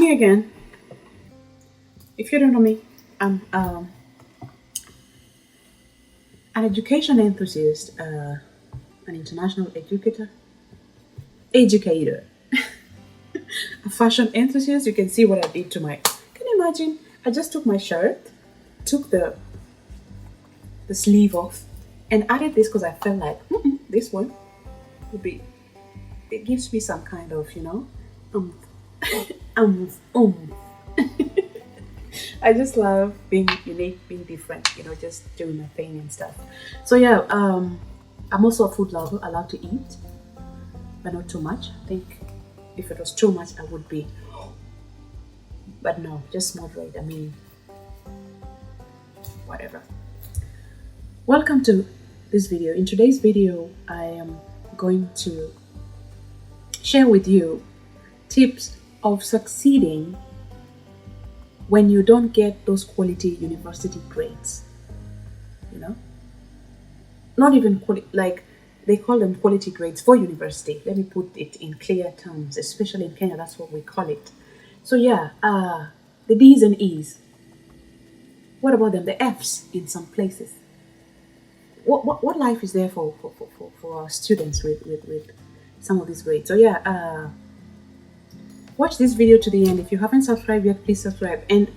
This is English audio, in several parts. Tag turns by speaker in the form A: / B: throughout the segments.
A: me again. If you don't know me, I'm an education enthusiast, an international educator, a fashion enthusiast. You can see what I did to my. Can you imagine? I just took my shirt, took the sleeve off, and added this because I felt like this one would be. It gives me some kind of um um. I just love being unique, being different, just doing my thing and stuff. So yeah, I'm also a food lover. I love to eat, but not too much. I think if it was too much, I would be. But no, just moderate. I mean, whatever. Welcome to this video. In today's video, I am going to share with you tips of succeeding when you don't get those quality university grades. Not even like they call them quality grades for university. Let me put it in clear terms, especially in Kenya, that's what we call it. So yeah, the D's and E's. What about them? The F's in some places. What life is there for our students with some of these grades? So yeah, watch this video to the end. If you haven't subscribed yet, please subscribe. And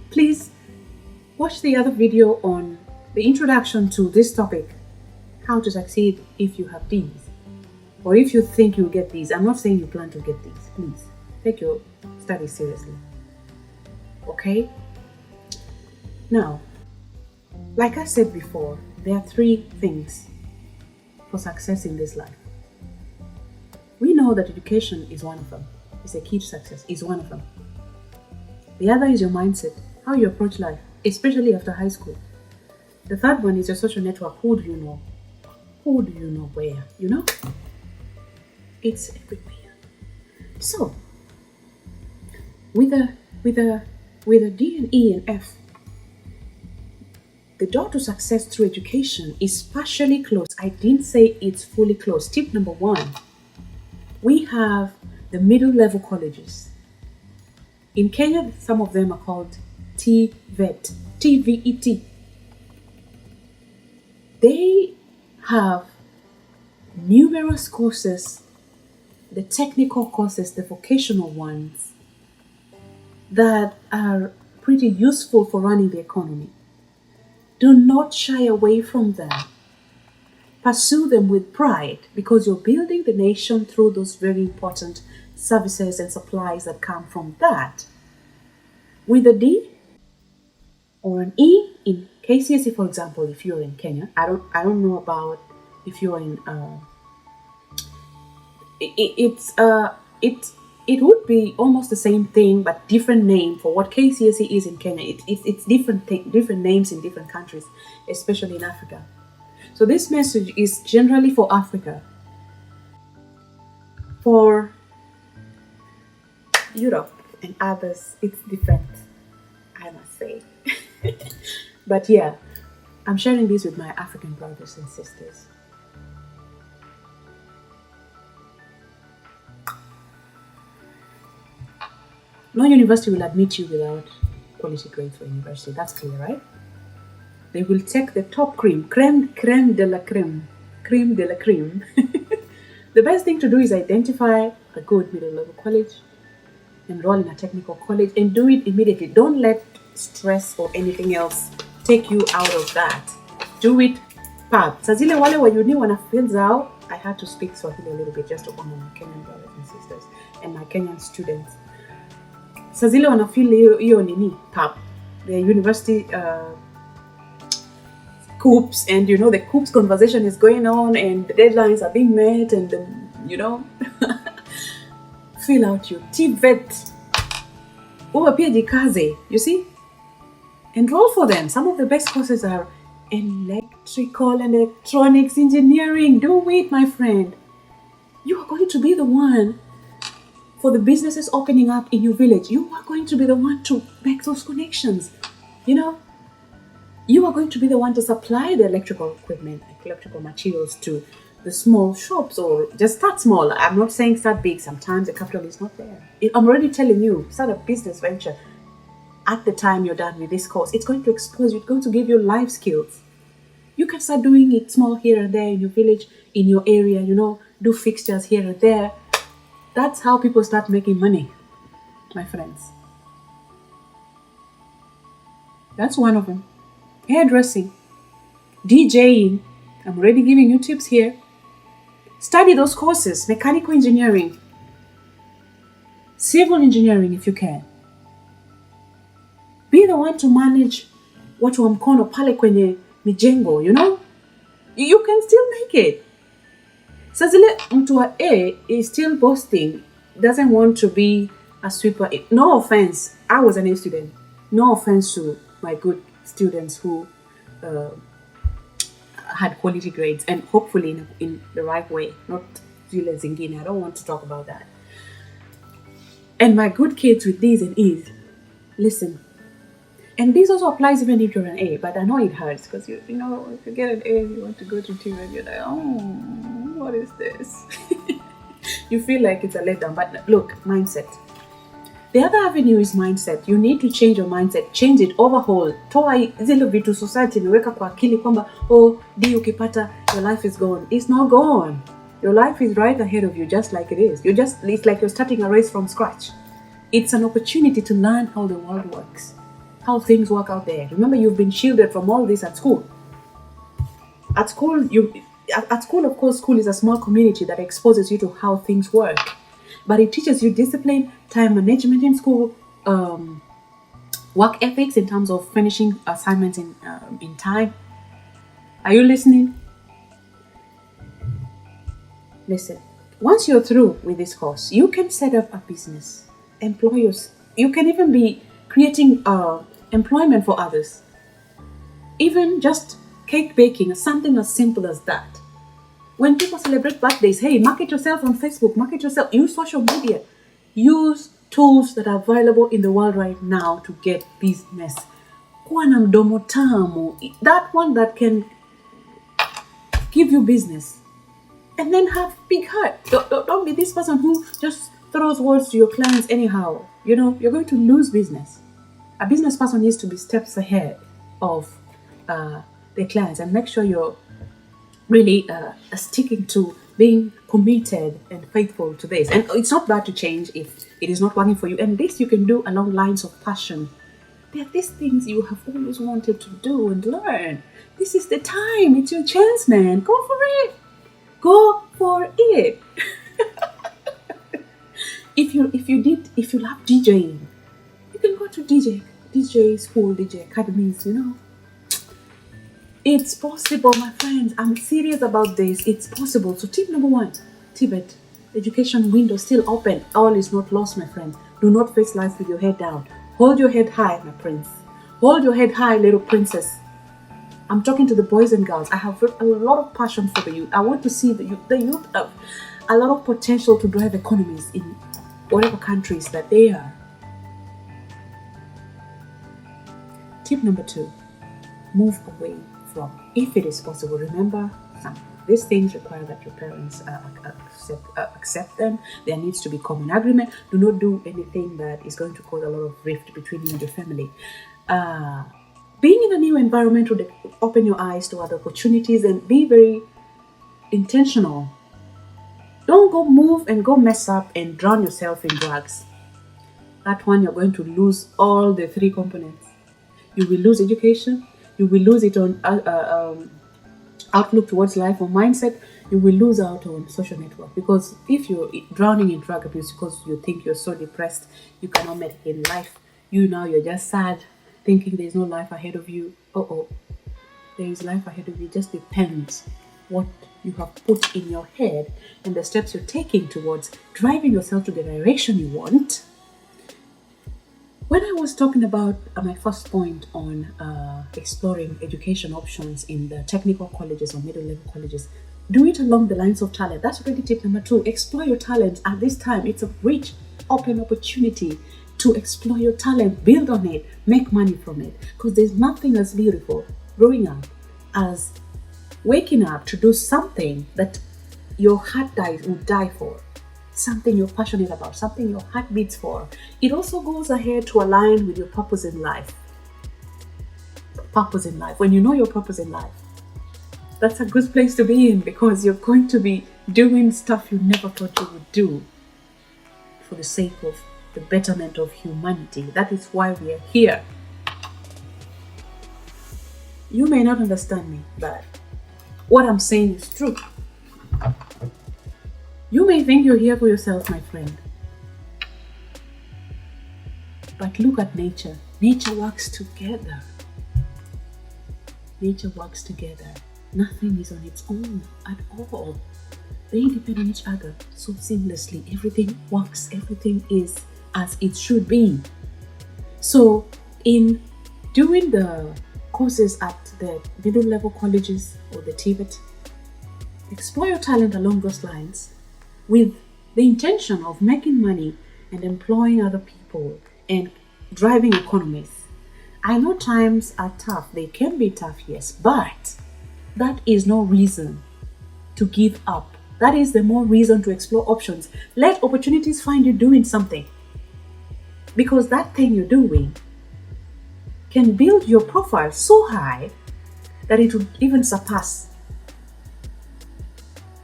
A: please watch the other video on the introduction to this topic, how to succeed if you have these. Or if you think you'll get these. I'm not saying you plan to get these. Please, take your studies seriously. Okay? Now, like I said before, there are three things for success in this life. We know that education is one of them. It's a key to success. It's one of them. The other is your mindset, how you approach life, especially after high school. The third one is your social network. Who do you know? Who do you know where? It's everywhere. So, with a D and E and F, the door to success through education is partially closed. I didn't say it's fully closed. Tip number one, we have the middle level colleges. In Kenya, some of them are called TVET, TVET. They have numerous courses, the technical courses, the vocational ones, that are pretty useful for running the economy. Do not shy away from them. Pursue them with pride because you're building the nation through those very important services and supplies that come from that. With a D or an E in KCSE, for example, if you're in Kenya, I don't know about if you're in it would be almost the same thing but different name for what KCSE is in Kenya. It's different names in different countries, especially in Africa. So this message is generally for Africa. For Europe and others, it's different, I must say. But yeah, I'm sharing this with my African brothers and sisters. No university will admit you without quality grades for university. That's clear, right? They will take the top creme de la creme. The best thing to do is identify a good middle level college, enroll in a technical college, and do it immediately. Don't let stress or anything else take you out of that. Do it pap. Sazile wale wa uni wanafunzi zao. I had to speak Swahili a little bit just to honor my Kenyan brothers and sisters and my Kenyan students. Sazile wanafeel hiyo nini pap. The university coups, and the coups conversation is going on and the deadlines are being met, and fill out your TVET. Uwe pia jikaze, you see? Enroll for them. Some of the best courses are electrical and electronics engineering. Do it, my friend. You are going to be the one for the businesses opening up in your village. You are going to be the one to make those connections. You are going to be the one to supply the electrical equipment, electrical materials to the small shops, or just start small. I'm not saying start big. Sometimes the capital is not there. I'm already telling you, start a business venture. At the time you're done with this course, it's going to expose you, it's going to give you life skills. You can start doing it small here and there in your village, in your area, do fixtures here and there. That's how people start making money, my friends. That's one of them. Hairdressing, DJing. I'm already giving you tips here. Study those courses, mechanical engineering, civil engineering if you can. Be the one to manage watu wa mkono pale kwenye mijengo, You can still make it. Sazile mtu wa A is still boasting, doesn't want to be a sweeper. No offense, I was an A student. No offense to my good students who had quality grades, and hopefully in the right way, not Zile Zingine. I don't want to talk about that. And my good kids with D's and E's, listen. And this also applies even if you're an A, but I know it hurts because if you get an A, you want to go to team and you're like, oh, what is this? You feel like it's a letdown. But look, mindset. The other avenue is mindset. You need to change your mindset. Change it, overhaul. Toa zile vitu society imeweka kwa akili kwamba di ukipata, your life is gone. It's not gone. Your life is right ahead of you, just like it is. It's like you're starting a race from scratch. It's an opportunity to learn how the world works, how things work out there. Remember, you've been shielded from all this at school. At school, of course, school is a small community that exposes you to how things work. But it teaches you discipline, time management in school, work ethics in terms of finishing assignments in time. Are you listening? Listen, once you're through with this course, you can set up a business, employers. You can even be creating employment for others. Even just cake baking, something as simple as that. When people celebrate birthdays, hey, market yourself on Facebook, market yourself, use social media. Use tools that are available in the world right now to get business. Kuwa na mdomo tamu, that one that can give you business. And then have big heart. Don't be this person who just throws words to your clients anyhow. You're going to lose business. A business person needs to be steps ahead of their clients, and make sure you're really sticking to being committed and faithful to this. And it's not bad to change if it is not working for you. And this you can do along lines of passion. There are these things you have always wanted to do and learn. This is the time. It's your chance, man. Go for it. Go for it. If you love DJing, you can go to DJ school, DJ academies, It's possible, my friends. I'm serious about this. It's possible. So tip number 1, Tibet, education window still open. All is not lost, my friend. Do not face life with your head down. Hold your head high, my prince. Hold your head high, little princess. I'm talking to the boys and girls. I have a lot of passion for the youth. I want to see the youth have a lot of potential to drive economies in whatever countries that they are. Tip number 2, move away from, if it is possible. Remember, these things require that your parents accept them. There needs to be common agreement. Do not do anything that is going to cause a lot of rift between you and your family. Being in a new environment would open your eyes to other opportunities, and be very intentional. Don't go move and go mess up and drown yourself in drugs. That one, you're going to lose all the 3 components. You will lose education. You will lose it on outlook towards life or mindset. You will lose out on social network, because if you're drowning in drug abuse because you think you're so depressed, you cannot make it in life. You're just sad, thinking there's no life ahead of you. There is life ahead of you. It just depends what you have put in your head and the steps you're taking towards driving yourself to the direction you want. When I was talking about my first point on exploring education options in the technical colleges or middle level colleges, do it along the lines of talent. That's already tip number 2. Explore your talent. At this time, it's a rich, open opportunity to explore your talent, build on it, make money from it. Because there's nothing as beautiful growing up as waking up to do something that your heart would die for, something you're passionate about, something your heart beats for. It also goes ahead to align with your purpose in life. Purpose in life. When you know your purpose in life, that's a good place to be in, because you're going to be doing stuff you never thought you would do for the sake of the betterment of humanity. That is why we are here. You may not understand me, but what I'm saying is true. You may think you're here for yourself, my friend. But look at nature. Nature works together. Nature works together. Nothing is on its own at all. They depend on each other so seamlessly. Everything works. Everything is as it should be. So in doing the courses at the middle level colleges or the TVET, explore your talent along those lines with the intention of making money and employing other people and driving economies. I know times are tough. They can be tough, yes, but that is no reason to give up. That is the more reason to explore options. Let opportunities find you doing something, because that thing you're doing can build your profile so high that it would even surpass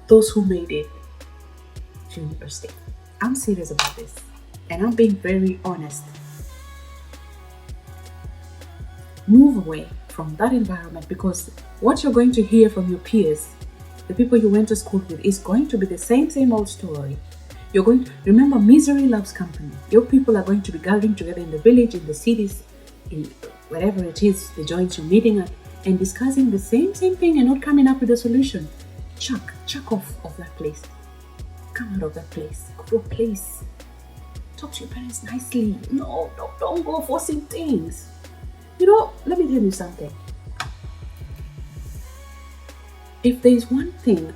A: those who made it to university. I'm serious about this, and I'm being very honest. Move away from that environment, because what you're going to hear from your peers, the people you went to school with, is going to be the same old story. You're going to remember, misery loves company. Your people are going to be gathering together in the village, in the cities, in wherever it is, the joints you're meeting at, and discussing the same thing and not coming up with a solution. Chuck off of that place. Come out of that place. Go to a place. Talk to your parents nicely. No, don't go forcing things. Let me tell you something. If there is one thing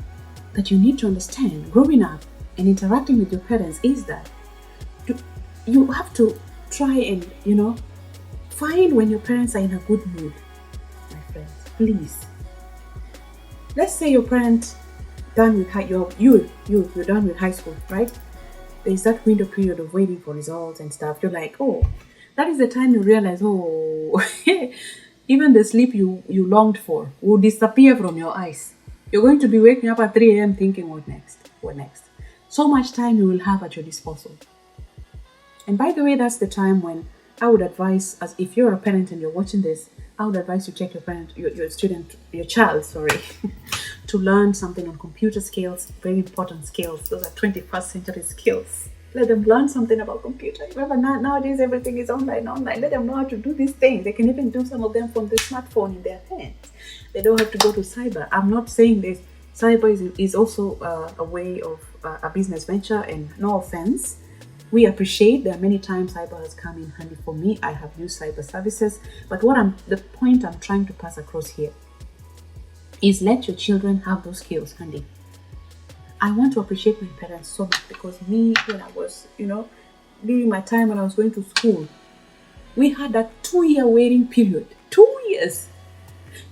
A: that you need to understand growing up and interacting with your parents, is that you have to try and, find when your parents are in a good mood, my friends. Please. Let's say your parents done with you're done with high school, right? There's that window period of waiting for results and stuff. You're like, oh, that is the time you realize, oh, even the sleep you longed for will disappear from your eyes. You're going to be waking up at 3 a.m. thinking, what next? So much time you will have at your disposal. And by the way, that's the time when I would advise, as if you're a parent and you're watching this, I would advise you check your child, to learn something on computer skills, very important skills. Those are 21st century skills. Let them learn something about computer. Remember, nowadays everything is online. Let them know how to do these things. They can even do some of them from the smartphone in their hands. They don't have to go to cyber. I'm not saying this. Cyber is also a way of a business venture, and no offense. We appreciate there are many times cyber has come in handy for me. I have used cyber services. But the point I'm trying to pass across here is, let your children have those skills handy. I want to appreciate my parents so much, because me, when I was, during my time when I was going to school, we had that 2-year waiting period. 2 years.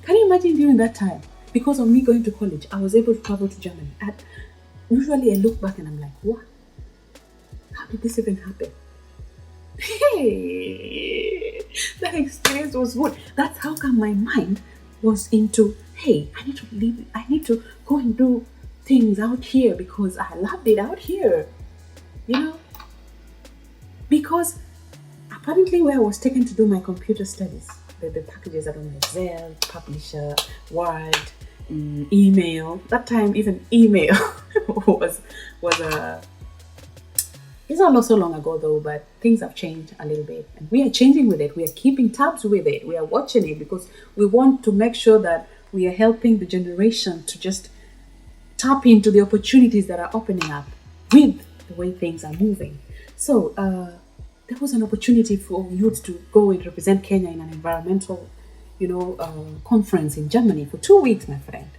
A: Can you imagine during that time? Because of me going to college, I was able to travel to Germany. And usually I look back and I'm like, what? How did this even happen? Hey, that experience was good. That's how come my mind was into, hey, I need to leave. I need to go and do things out here because I loved it out here. Because apparently where I was taken to do my computer studies, the packages are on Excel, Publisher, Word, email. That time even email was it's not so long ago though, but things have changed a little bit, and we are changing with it. We are keeping tabs with it. We are watching it because we want to make sure that we are helping the generation to just tap into the opportunities that are opening up with the way things are moving. So there was an opportunity for youth to go and represent Kenya in an environmental, conference in Germany for 2 weeks, my friend.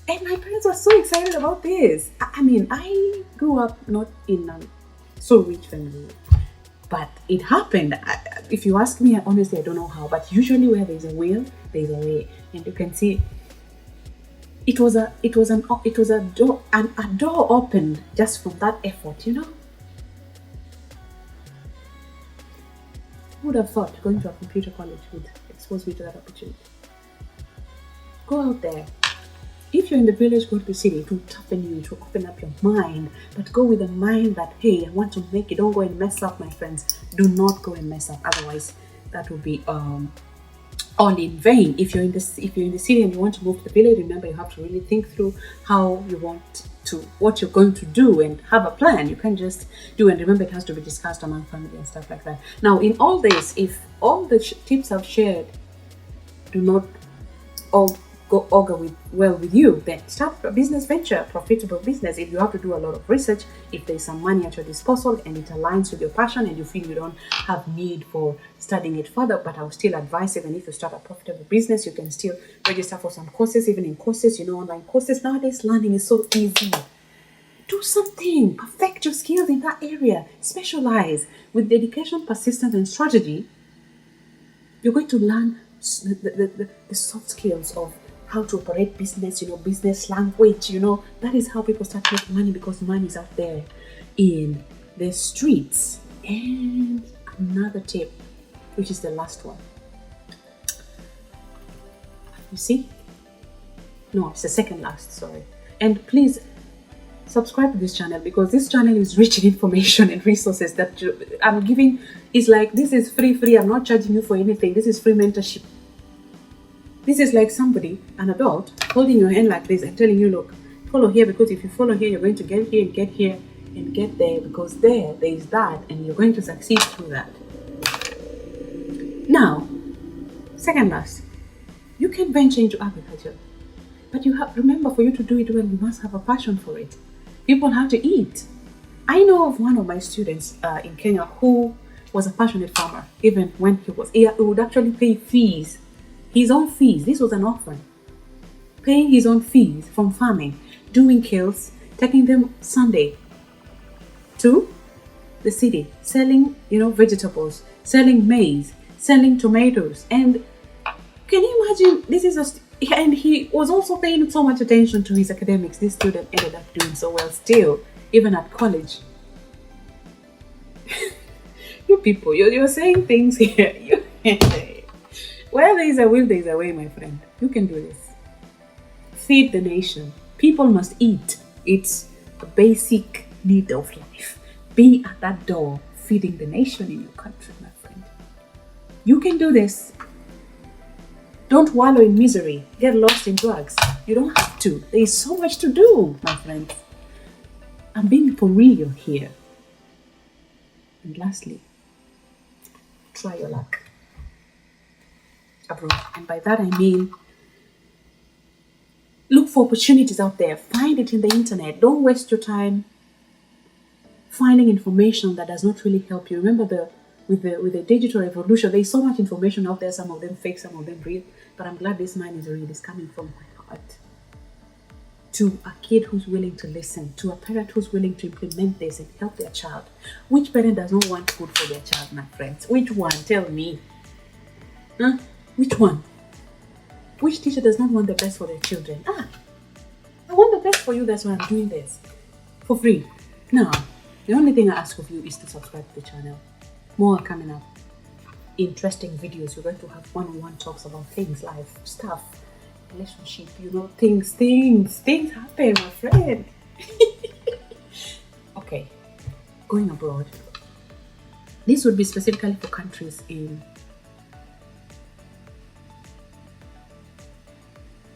A: And my parents were so excited about this. I grew up not in a so rich family, but it happened. If you ask me, honestly, I don't know how, but usually where there's a will, there's a way. And you can see a door opened just from that effort, you know. Who would have thought going to a computer college would expose me to that opportunity? Go out there. If you're in the village, go to the city. It will toughen you, it will open up your mind. But go with a mind that, hey, I want to make it. Don't go and mess up, my friends. Do not go and mess up. Otherwise, that will be all in vain. If you're in the city and you want to move to the village, remember you have to really think through how you want to, what you're going to do, and have a plan. You can't just do, and remember it has to be discussed among family and stuff like that. Now, in all this, if all the tips I've shared do not all go augur with you, then start a business venture, a profitable business. If you have to do a lot of research, if there's some money at your disposal and it aligns with your passion and you feel you don't have need for studying it further, but I would still advise, even if you start a profitable business, you can still register for some courses. Even in courses, online courses nowadays, learning is so easy. Do something, perfect your skills in that area, specialize. With dedication, persistence, and strategy, you're going to learn the soft skills of how to operate business, business language, that is how people start making money, because money is out there in the streets. And another tip, which is the last one. You see? No, it's the second last, sorry. And please subscribe to this channel, because this channel is rich in information and resources that I'm giving. Is like, this is free. I'm not charging you for anything. This is free mentorship. This is like somebody, an adult, holding your hand like this and telling you, look, follow here, because if you follow here, you're going to get here and get here and get there, because there is that, and you're going to succeed through that. Now, second last, you can venture into agriculture, but remember, for you to do it well, you must have a passion for it. People have to eat. I know of one of my students in Kenya who was a passionate farmer. Even when he would actually pay fees, his own fees. This was an orphan, paying his own fees from farming, doing kills, taking them Sunday to the city, selling, vegetables, selling maize, selling tomatoes. And can you imagine? And he was also paying so much attention to his academics. This student ended up doing so well still, even at college. You people, you're saying things here. Where there is a will, there is a way, my friend. You can do this. Feed the nation. People must eat. It's a basic need of life. Be at that door, feeding the nation in your country, my friend. You can do this. Don't wallow in misery. Get lost in drugs. You don't have to. There is so much to do, my friends. I'm being for real here. And lastly, try your luck abroad. And by that I mean, look for opportunities out there. Find it in the internet. Don't waste your time finding information that does not really help you. Remember, with the digital revolution, there is so much information out there. Some of them fake, some of them real. But I'm glad this mine is real. It's coming from my heart. To a kid who's willing to listen, to a parent who's willing to implement this and help their child. Which parent does not want food for their child, my friends? Which one? Tell me. Huh? Which one? Which teacher does not want the best for their children? I want the best for you. That's why I'm doing this for free. Now, the only thing I ask of you is to subscribe to the channel. More are coming up. Interesting videos. We're going to have one-on-one talks about things, life, stuff, relationship, things happen, my friend. Okay, going abroad. This would be specifically for countries in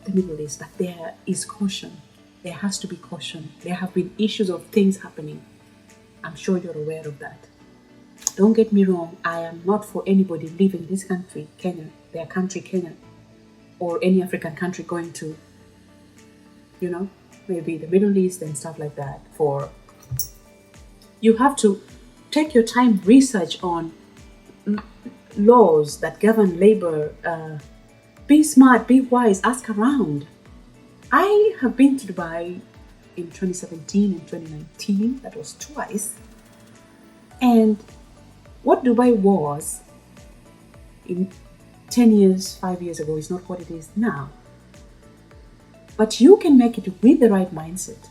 A: the Middle East, but there is caution. There has to be caution. There have been issues of things happening. I'm sure you're aware of that. Don't get me wrong, I am not for anybody leaving this country, Kenya, their country, Kenya, or any African country going to, maybe the Middle East and stuff like that. You have to take your time, research on laws that govern labor. Be smart, be wise, ask around. I have been to Dubai in 2017 and 2019. That was twice. And what Dubai was in 10 years, 5 years ago is not what it is now. But you can make it with the right mindset.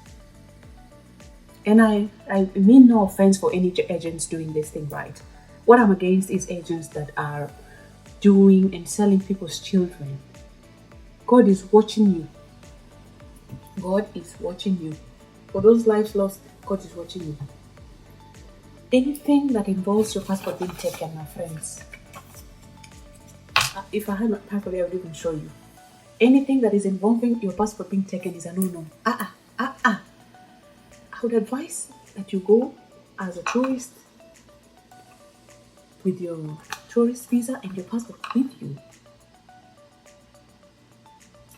A: And I mean no offense for any agents doing this thing right. What I'm against is agents that are doing and selling people's children. God is watching you. God is watching you. For those lives lost, God is watching you. Anything that involves your passport being taken, my friends. If I had my passport, I would even show you. Anything that is involving your passport being taken is a no-no. I would advise that you go as a tourist with your tourist visa and your passport with you.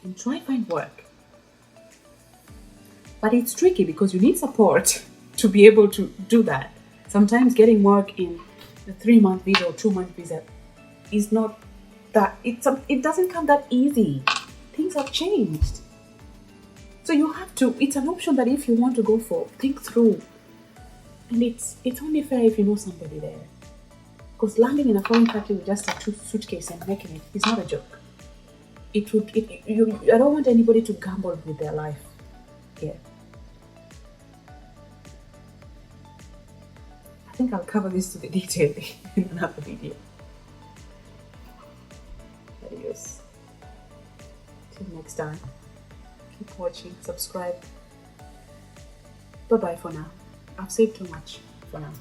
A: And try find work. But it's tricky because you need support to be able to do that. Sometimes getting work in a 3-month visa or 2-month visa is not that, it doesn't come that easy. Things have changed. So you have to, it's an option that if you want to go for, think through. And it's only fair if you know somebody there. Because landing in a foreign country with just a suitcase and making it is not a joke. I don't want anybody to gamble with their life here. I think I'll cover this to the detail in another video. Adios. Till next time. Keep watching, subscribe. Bye bye for now. I've said too much for now.